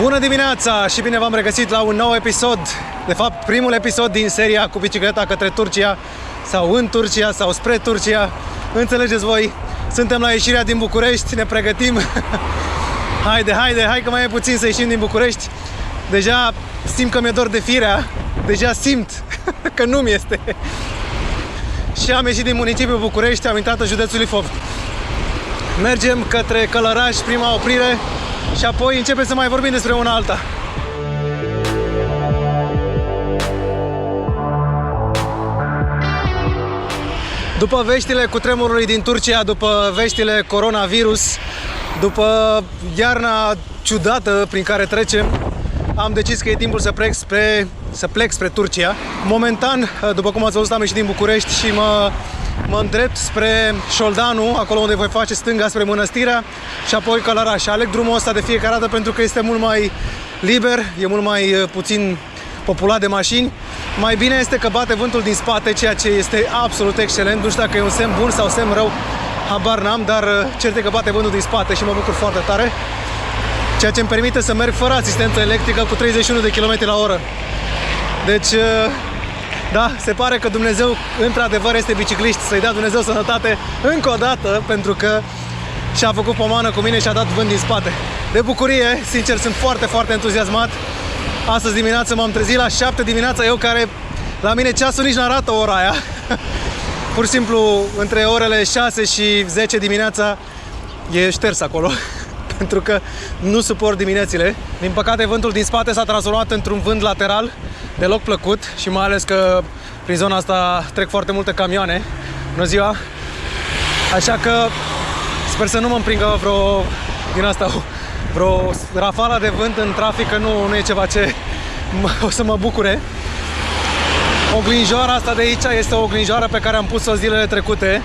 Bună dimineața și bine v-am regăsit la un nou episod. De fapt, primul episod din seria cu bicicleta către Turcia sau în Turcia sau spre Turcia. Înțelegeți voi, suntem la ieșirea din București, ne pregătim. Hai că mai e puțin să ieșim din București. Deja simt că mi-e dor de firea. Deja simt că nu-mi este. Și am ieșit din municipiul București, am intrat în județul Ilfov. Mergem către Călăraș, prima oprire, și apoi începem să mai vorbim despre una alta. După veștile cutremurului din Turcia, după veștile coronavirus, după iarna ciudată prin care trecem, am decis că e timpul să plec spre Turcia. Momentan, după cum ați văzut, am ieșit din București și mă îndrept spre Șoldanu, acolo unde voi face stânga spre Mănăstirea și apoi Călăraș. Aleg drumul ăsta de fiecare dată pentru că este mult mai liber, e mult mai puțin populat de mașini. Mai bine este că bate vântul din spate, ceea ce este absolut excelent. Nu știu dacă e un semn bun sau semn rău, habar n-am, dar cert e că bate vântul din spate și mă bucur foarte tare. Ceea ce îmi permite să merg fără asistență electrică cu 31 de km la oră. Deci, da, se pare că Dumnezeu într-adevăr este biciclist, să-i dea Dumnezeu sănătate încă o dată, pentru că și-a făcut pomană cu mine și a dat vânt din spate. De bucurie, sincer, sunt foarte, foarte entuziasmat. Astăzi dimineață m-am trezit la 7 dimineața, eu care la mine ceasul nici n-arată ora aia. Pur și simplu, între orele 6 și 10 dimineața e șters acolo. Pentru că nu suport diminețile. Din păcate, vântul din spate s-a transformat într-un vânt lateral deloc plăcut și mai ales că prin zona asta trec foarte multe camioane. Bună ziua! Așa că sper să nu mă împringă vreo rafală de vânt în trafic, că nu e ceva ce o să mă bucure. Oglinjoara asta de aici este o oglinjoară pe care am pus-o zilele trecute.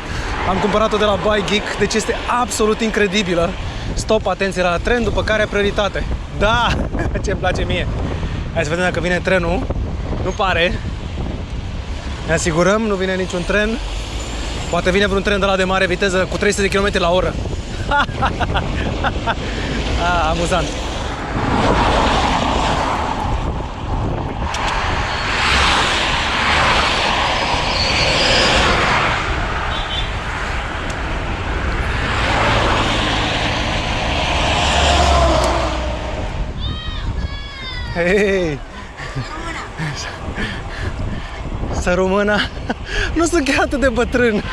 Am cumpărat-o de la Buy Geek, deci este absolut incredibilă. Stop, atenție la tren, după care prioritate. Da, ce-mi place mie. Hai să vedem dacă vine trenul. Nu pare. Ne asigurăm, nu vine niciun tren. Poate vine vreun tren de la de mare viteză cu 300 de km la oră. Amuzant. Hei! Să română! Nu sunt chiar atât de bătrân!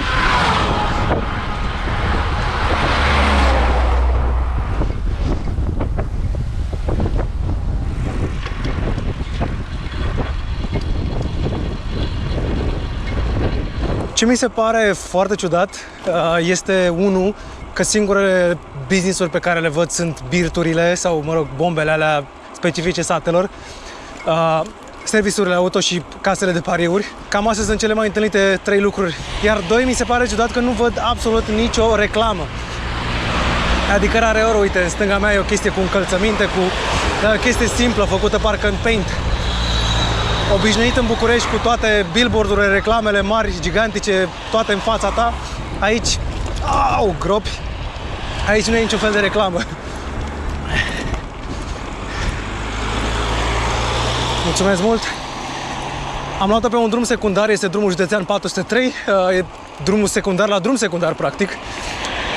Ce mi se pare foarte ciudat este unul că singurele business-uri pe care le văd sunt birturile sau, mă rog, bombele alea specifice satelor, serviciurile auto și casele de pariuri. Cam astea sunt cele mai întâlnite 3 lucruri. Iar 2, mi se pare ciudat că nu văd absolut nicio reclamă. Adică rare ori, uite, în stânga mea e o chestie cu încălțăminte, cu o chestie simplă, făcută parcă în Paint. Obișnuit în București cu toate billboardurile, reclamele mari, gigantice, toate în fața ta. Aici, gropi. Aici nu e niciun fel de reclamă. Mulțumesc mult! Am luat-o pe un drum secundar, este drumul județean 403, e drumul secundar la drum secundar, practic.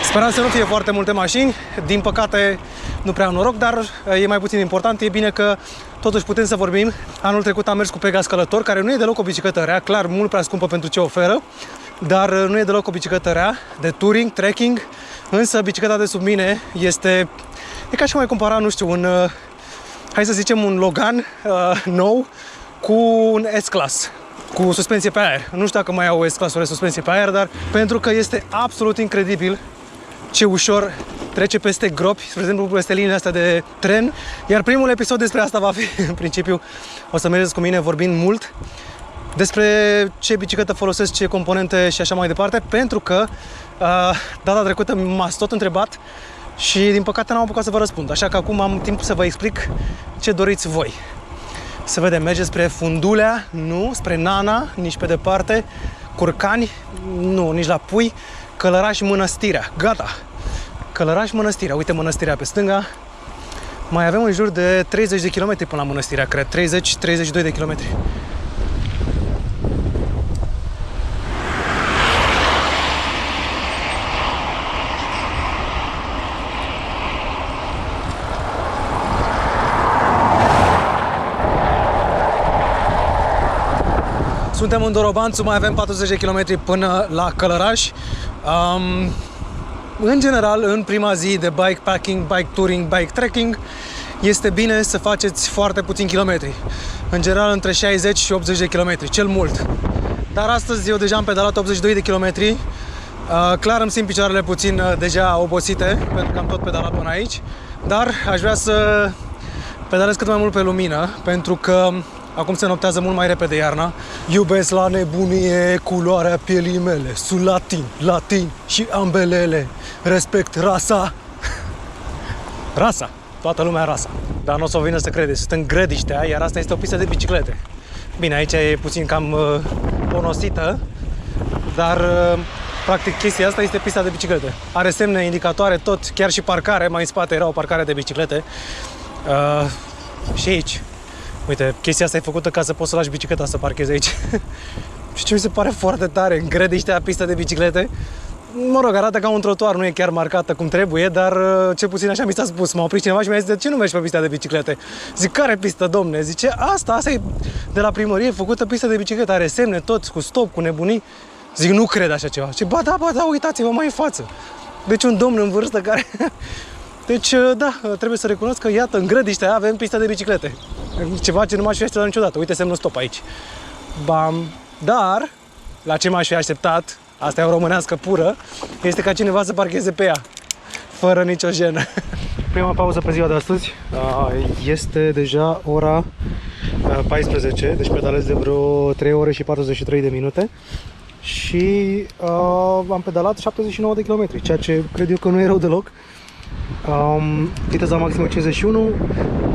Speram să nu fie foarte multe mașini, din păcate nu prea am noroc, dar e mai puțin important, e bine că totuși putem să vorbim. Anul trecut am mers cu Pegas Călător, care nu e deloc o bicicletă rea, clar mult prea scumpă pentru ce oferă, dar nu e deloc o bicicletă rea, de touring, trekking, însă bicicleta de sub mine e ca și cum ai compara, nu știu, hai să zicem un Logan nou cu un S-Class, cu suspensie pe aer. Nu știu dacă mai au S-Class-uri de suspensie pe aer, dar pentru că este absolut incredibil ce ușor trece peste gropi, spre exemplu peste liniile astea de tren. Iar primul episod despre asta va fi, în principiu, o să mergeți cu mine vorbind mult despre ce bicicletă folosesc, ce componente și așa mai departe, pentru că data trecută m-ați tot întrebat și din păcate n-am apucat să vă răspund, așa că acum am timp să vă explic ce doriți voi. Să vedem, merge spre Fundulea, nu, spre Nana, nici pe departe, Curcani, nu, nici la Pui, Călăraș, Mănăstirea, gata. Călăraș, Mănăstirea, uite Mănăstirea pe stânga. Mai avem în jur de 30 de kilometri până la Mănăstirea, cred. 30-32 de kilometri. Suntem în Dorobanțu, mai avem 40 de kilometri până la Călăraș. În general, în prima zi de bikepacking, bike touring, bike trekking, este bine să faceți foarte puțini kilometri. În general, între 60 și 80 de kilometri, cel mult. Dar astăzi eu deja am pedalat 82 de kilometri. Clar îmi simt picioarele puțin deja obosite, pentru că am tot pedalat până aici. Dar aș vrea să pedalez cât mai mult pe lumină, pentru că acum se noptează mult mai repede iarna. Iubesc la nebunie culoarea pielii mele. Sunt latin și ambelele. Respect rasa. Rasa. Toată lumea rasa. Dar nu o să o vină să credeți. Sunt în Grădiștea, iar asta este o pistă de biciclete. Bine, aici e puțin cam ponosită, dar practic chestia asta este pista de biciclete. Are semne indicatoare tot, chiar și parcare. Mai în spate era o parcare de biciclete. Și aici. Uite, chestia asta e făcută ca să poți să lași bicicleta să parchezi aici. Și ce mi se pare foarte tare, în Grădiștea, pista de biciclete. Mă rog, arată ca un trotuar, nu e chiar marcată cum trebuie, dar cel puțin așa mi s-a spus. M-a oprit cineva și mi-a zis, de ce nu mergi pe pista de biciclete? Zic, care pistă, domne? Zice, asta e de la primărie, făcută pistă de biciclete, are semne tot, cu stop, cu nebunii. Zic, nu cred așa ceva. Zice, ba da, uitați-vă mai în față. Deci un domn în vârstă care... Deci, da, trebuie să recunosc că, iată, în Grădiștea avem pista de biciclete. Ceva ce nu m-aș fi așteptat niciodată. Uite semnul stop aici. Bam! Dar, la ce m-aș fi așteptat, asta e o românească pură, este ca cineva să parcheze pe ea, fără nicio jenă. Prima pauză pe ziua de astăzi. Este deja ora 14, deci pedalez de vreo 3 ore și 43 de minute. Și am pedalat 79 de kilometri, ceea ce cred eu că nu e rău deloc. Viteza maximă 51,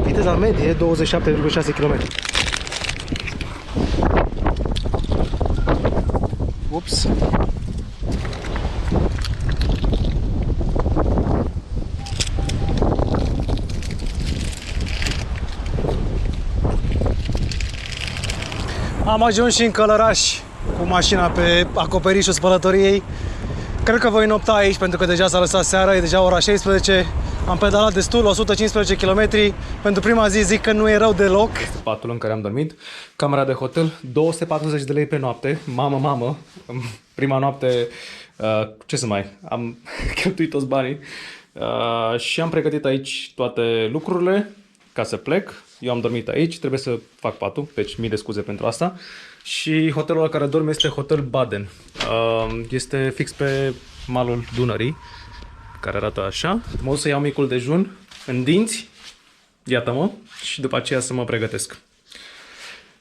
viteza medie 27,6 km. Ups. Am ajuns și în Călăraș cu mașina pe acoperișul spălătoriei. Cred că voi nopta aici pentru că deja s-a lăsat seara, e deja ora 16. Am pedalat destul, 115 km. Pentru prima zi zic că nu e rău deloc. Patul în care am dormit, camera de hotel, 240 de lei pe noapte. Mamă, prima noapte, ce să mai, am cheltuit toți banii. Și am pregătit aici toate lucrurile ca să plec. Eu am dormit aici, trebuie să fac patul, deci mii de scuze pentru asta. Și hotelul la care dorm este Hotel Baden. Este fix pe malul Dunării, care arată așa. Mă duc să iau micul dejun în dinți, iată-mă, și după aceea să mă pregătesc.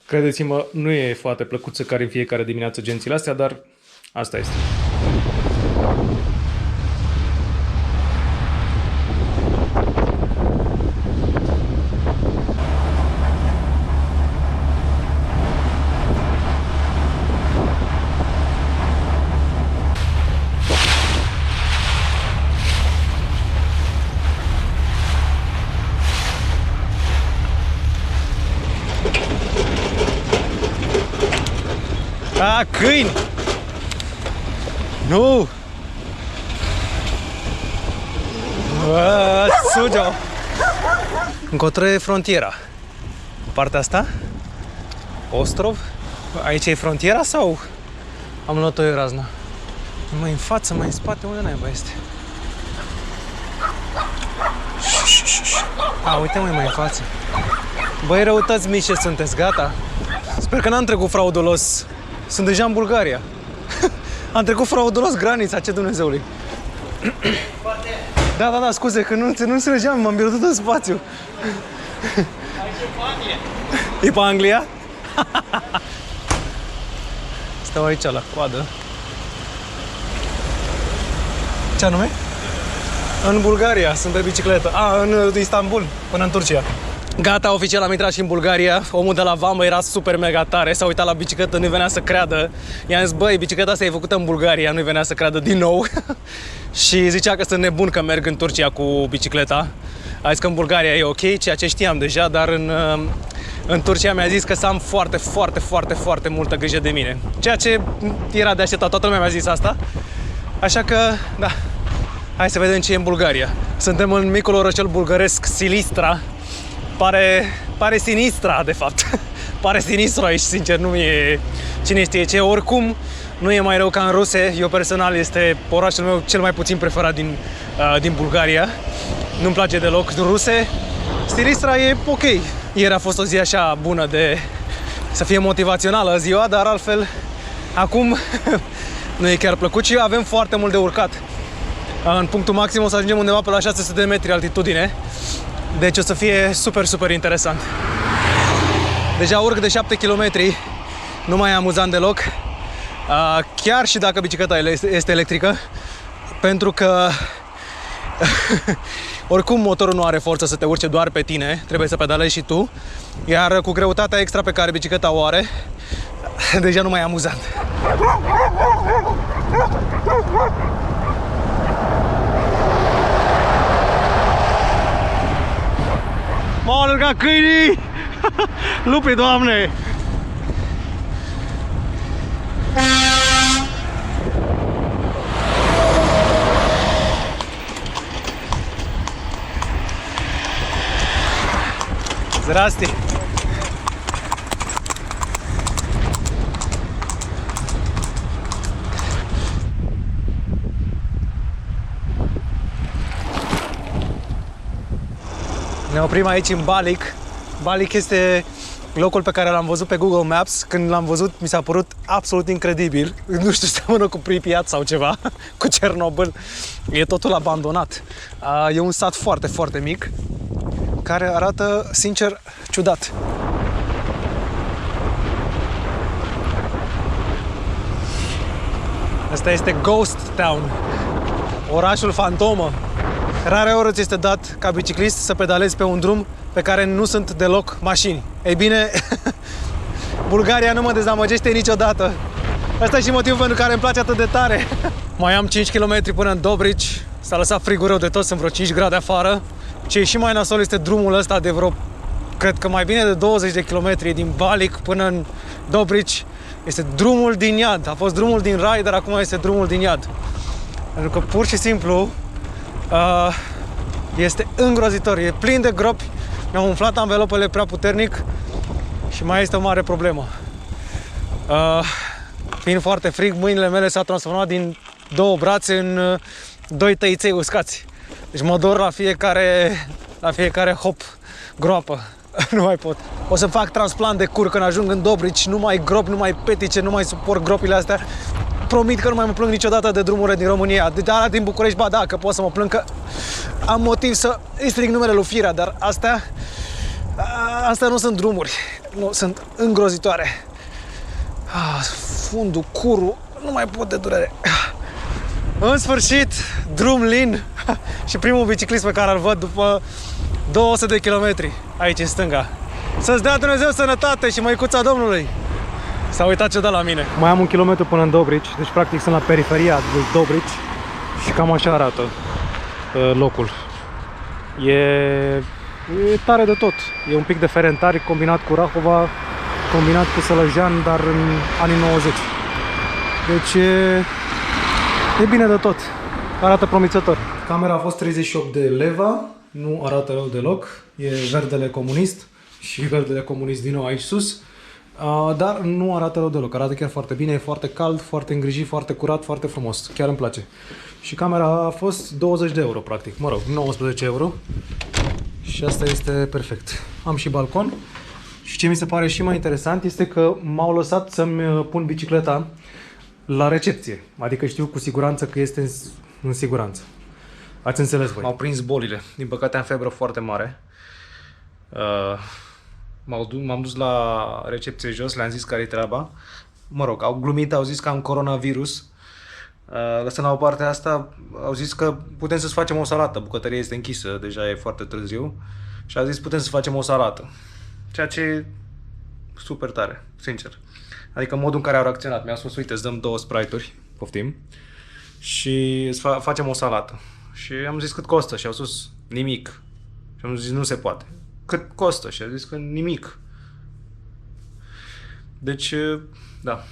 Credeți-mă, nu e foarte plăcut să cari în fiecare dimineață gențile astea, dar asta este. Câini! Nu! Sugio! Încotro e frontiera. Partea asta? Ostrov? Aici e frontiera sau am luat eu razna? Mai în față, mai în spate, unde naiba este? Uite mai în față. Băi, răutăți mici ce sunteți, gata? Sper că n-am trecut fraudulos. Sunt deja în Bulgaria. Am trecut fraudulos granița, ce Dumnezeului. Da, scuze, că nu înțelegeam, m-am pierdut în spațiu. Aici e pe Anglia. E pe Anglia? Stau aici la coadă. Ce anume? În Bulgaria, sunt pe bicicletă. În Istanbul, până în Turcia. Gata, oficial am intrat și în Bulgaria. Omul de la vamă era super mega tare. S-a uitat la bicicletă, nu-i venea să creadă. I-am zis, băi, bicicleta asta e făcută în Bulgaria. Nu-i venea să creadă din nou. Și zicea că sunt nebun că merg în Turcia cu bicicleta. A zis că în Bulgaria e ok, ceea ce știam deja, dar în Turcia mi-a zis că să am foarte multă grijă de mine. Ceea ce era de așteptat, toată lumea mi-a zis asta. Așa că, da, hai să vedem ce e în Bulgaria. Suntem în micul orășel bulgăresc Silistra. Pare Sinistra, de fapt. Pare sinistru aici, sincer, nu e cine știe ce. Oricum, nu e mai rău ca în Ruse. Eu personal este orașul meu cel mai puțin preferat din Bulgaria. Nu-mi place deloc Ruse. Silistra e ok. Ieri a fost o zi așa bună de să fie motivațională ziua, dar altfel acum nu e chiar plăcut și avem foarte mult de urcat. În punctul maxim o să ajungem undeva pe la 600 de metri altitudine. Deci o să fie super interesant. Deja urc de 7 km, nu mai e amuzant deloc. Chiar și dacă bicicleta este electrică, pentru că oricum motorul nu are forță să te urce doar pe tine, trebuie să pedalezi și tu. Iar cu greutatea extra pe care bicicleta o are, deja nu mai e amuzant. M-au alergat câinii! Lupi, Doamne! Zdrasti! Ne oprim aici în Balic. Balic este locul pe care l-am văzut pe Google Maps. Când l-am văzut, mi s-a părut absolut incredibil. Nu știu, seamănă cu Pripyat sau ceva, cu Cernobâl. E totul abandonat. E un sat foarte mic, care arată, sincer, ciudat. Asta este Ghost Town, orașul fantomă. Rare ori ți este dat ca biciclist să pedalezi pe un drum pe care nu sunt deloc mașini. Ei bine, Bulgaria nu mă dezamăgește niciodată. Asta e și motivul pentru care îmi place atât de tare. Mai am 5 km până în Dobrici. S-a lăsat frigul rău de tot, sunt vreo 5 grade afară. Ce e și mai nasol este drumul ăsta de vreo, cred că mai bine de 20 de kilometri din Balic până în Dobrici. Este drumul din iad. A fost drumul din rai, dar acum este drumul din iad. Pentru că pur și simplu este îngrozitor. E plin de gropi. Mi-au umflat anvelopele prea puternic și mai este o mare problemă. Fiind foarte frig, mâinile mele s-au transformat din 2 brațe în 2 tăiței uscați. Deci mă dor la fiecare hop, groapă. Nu mai pot. O să fac transplant de cur când ajung în Dobrici, nu mai gropi, nu mai petice, nu mai suport gropile astea. Promit că nu mai mă plâng niciodată de drumurile din România. De alea din București, ba da, că pot să mă plâng, că am motiv să îi stric numele lui Firea, dar astea nu sunt drumuri, nu, sunt îngrozitoare. Fundul, curul, nu mai pot de durere. În sfârșit, drum lin și primul biciclist pe care îl văd după 200 de kilometri aici în stânga. Să-ți dea Dumnezeu sănătate și măicuța Domnului! S-a uitat ce dă la mine. Mai am 1 kilometru până în Dobrici, deci practic sunt la periferia de Dobrici și cam așa arată locul. E tare de tot. E un pic de Ferentari combinat cu Rahova, combinat cu Sălăjean, dar în anii 90. Deci e bine de tot. Arată promițător. Camera a fost 38 de leva, nu arată rău deloc. E verdele comunist și verdele comunist din nou aici sus. Dar nu arată rău deloc, arată chiar foarte bine, e foarte cald, foarte îngrijit, foarte curat, foarte frumos, chiar îmi place. Și camera a fost 20 de euro practic, mă rog, 19 euro și asta este perfect. Am și balcon și ce mi se pare și mai interesant este că m-au lăsat să-mi pun bicicleta la recepție, adică știu cu siguranță că este în siguranță. Ați înțeles voi. M-au prins bolile, din păcate am febră foarte mare. M-am dus la recepție jos, le-am zis care-i treaba. Mă rog, au glumit, au zis că am coronavirus. Lăsând la o parte asta, au zis că putem să-ți facem o salată. Bucătăria este închisă, deja e foarte târziu. Și au zis putem să facem o salată. Ceea ce e super tare, sincer. Adică modul în care au reacționat. Mi-au spus, uite, îți dăm 2 Sprite-uri, poftim, și facem o salată. Și am zis cât costă și au spus nimic. Și Și am zis, nu se poate. Cât costă? Și a zis că nimic. Deci, da,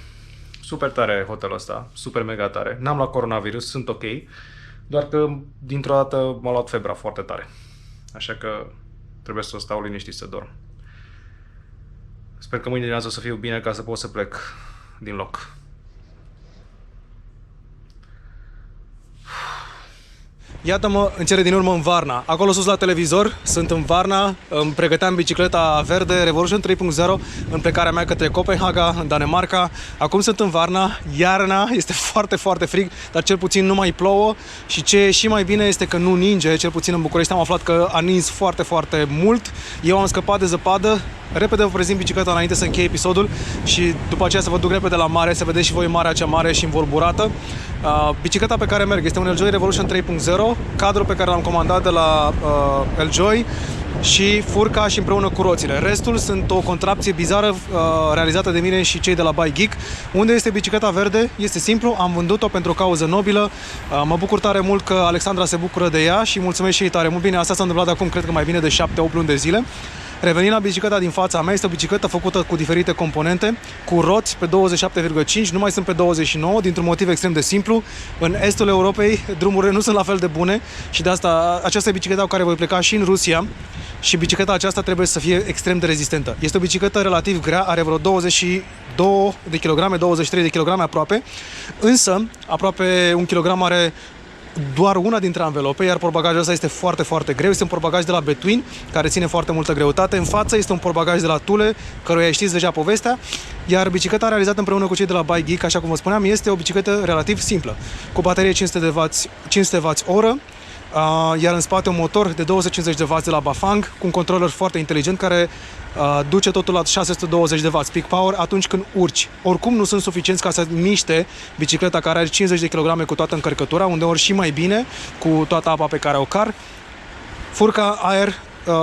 super tare hotelul ăsta, super mega tare. N-am luat coronavirus, sunt ok, doar că dintr-o dată m-a luat febra foarte tare. Așa că trebuie să stau liniștit să dorm. Sper că mâine dimineață o să fiu bine ca să pot să plec din loc. Iată-mă în cele din urmă în Varna. Acolo sus la televizor, sunt în Varna, îmi pregăteam bicicleta verde Revolution 3.0 în plecarea mea către Copenhaga, în Danemarca. Acum sunt în Varna, iarna, este foarte, foarte frig, dar cel puțin nu mai plouă și ce e și mai bine este că nu ninge, cel puțin în București am aflat că a nins foarte, foarte mult. Eu am scăpat de zăpadă, repede vă prezint bicicleta înainte să închei episodul și după aceea să vă duc repede la mare, să vedeți și voi marea cea mare și învolburată. Bicicleta pe care merg este un Eljoy Revolution 3.0, cadrul pe care l-am comandat de la Eljoy și furca și împreună cu roțile. Restul sunt o contrapție bizară realizată de mine și cei de la Bike Geek. Unde este bicicleta verde? Este simplu, am vândut-o pentru o cauză nobilă. Mă bucur tare mult că Alexandra se bucură de ea și mulțumesc și ei tare mult. Bine, asta s-a întâmplat acum, cred că mai bine de 7-8 luni de zile. Revenind la bicicleta din fața mea, este o bicicletă făcută cu diferite componente, cu roți pe 27,5, nu mai sunt pe 29, dintr-un motiv extrem de simplu. În estul Europei drumurile nu sunt la fel de bune și de asta aceasta e bicicleta cu care voi pleca și în Rusia și bicicleta aceasta trebuie să fie extrem de rezistentă. Este o bicicletă relativ grea, are vreo 22 de kilograme, 23 de kilograme aproape, însă aproape 1 kilogram are doar una dintre anvelope, iar portbagajul ăsta este foarte, foarte greu. Este un portbagaj de la Between, care ține foarte multă greutate. În față este un portbagaj de la Thule, căruia știți deja povestea, iar bicicleta realizată împreună cu cei de la Bike Geek, așa cum vă spuneam, este o bicicletă relativ simplă, cu baterie 500 Wh, iar în spate un motor de 250 de W de la Bafang, cu un controller foarte inteligent care duce totul la 620 de W peak power atunci când urci. Oricum nu sunt suficienți ca să miște bicicleta care are 50 de kg cu toată încărcătura, undeori și mai bine cu toată apa pe care o car. Furca aer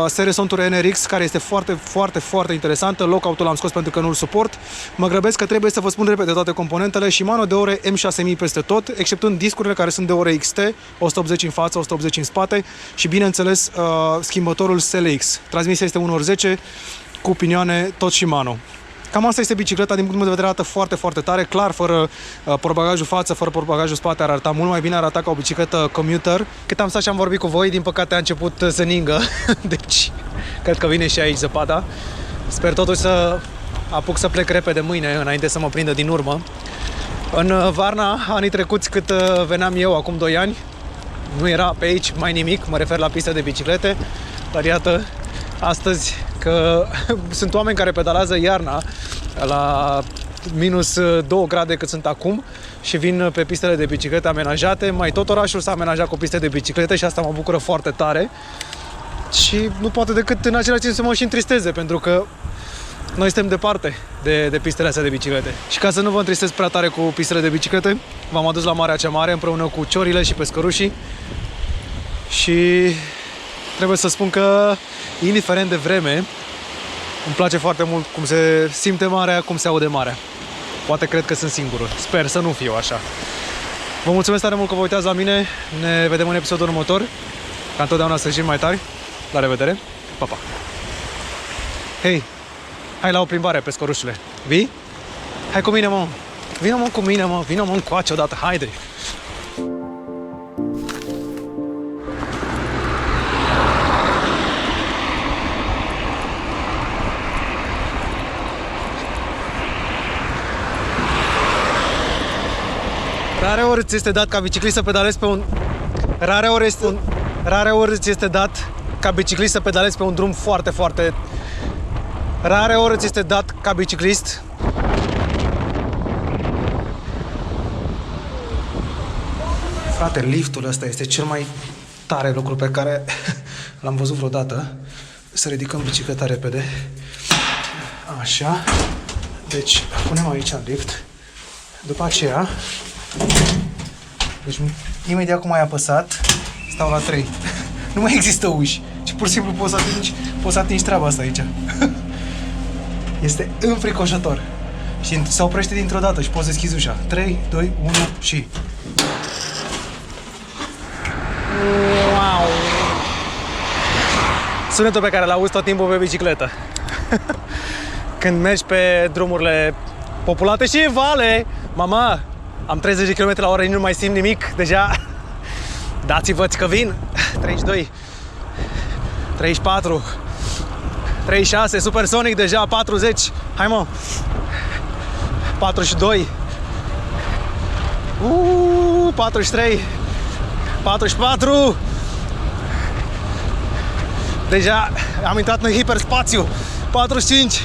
serie Suntour NRX, care este foarte, foarte, foarte interesantă. Lockout-ul l-am scos pentru că nu-l suport. Mă grăbesc că trebuie să vă spun repede toate componentele și mano de ore M6000 peste tot, exceptând discurile care sunt de ore XT, 180 în față, 180 în spate și bineînțeles schimbătorul SLX. Transmisia este 1/10 cu pinioane tot și mano. Cam asta este bicicleta, din punctul meu de vedere arată foarte, foarte tare, clar, fără portbagajul față, fără portbagajul spate ar arăta mult mai bine, arăta ca o bicicletă commuter. Cât am stat și am vorbit cu voi, din păcate a început să ningă, deci cred că vine și aici zăpada. Sper totuși să apuc să plec repede mâine, înainte să mă prindă din urmă. În Varna, anii trecuți cât veneam eu, acum 2 ani, nu era pe aici mai nimic, mă refer la piste de biciclete, dar iată, astăzi că sunt oameni care pedalează iarna la minus 2 grade cât sunt acum și vin pe pistele de biciclete amenajate. Mai tot orașul s-a amenajat cu piste de biciclete și asta mă bucură foarte tare. Și nu poate decât în același timp să mă și întristeze, pentru că noi suntem departe de pistele astea de biciclete. Și ca să nu vă întristez prea tare cu pistele de biciclete, v-am adus la Marea cea Mare împreună cu ciorile și pescărușii. Și trebuie să spun că, indiferent de vreme, îmi place foarte mult cum se simte marea, cum se aude marea. Poate cred că sunt singurul. Sper să nu fiu așa. Vă mulțumesc tare mult că vă uitați la mine. Ne vedem în episodul următor. Ca întotdeauna să ieșim mai tari. La revedere. Pa, pa. Hei, hai la o plimbare, pescărușule. Vii? Hai cu mine, mă. Vino, mă, cu mine, mă. Vino, mă, încoace odată. Haide. Rare ori ți este dat ca biciclist să pedalezi pe un... Rare ori ți este dat ca biciclist să pedalezi pe un drum foarte, foarte... Rare ori ți este dat ca biciclist... Frate, liftul ăsta este cel mai tare lucru pe care l-am văzut vreodată. Să ridicăm bicicleta repede. Așa. Deci, punem aici în lift. După aceea... Deci, imediat cum ai apăsat, stau la 3. Nu mai există uși. Și pur și simplu poți să atingi treaba asta aici. Este înfricoșător. Și se oprește dintr-o dată și poți deschizi ușa. 3, 2, 1 și... Wow! sunetul pe care l-auzi tot timpul pe bicicletă. Când mergi pe drumurile populate și vale. Mama, am 30 de km la oră, nu mai simt nimic deja. Dați-vă că vin. 32, 34, 36, supersonic deja, 40. Hai mă. 42. 43. 44. Deja am intrat în hiperspațiu. 45.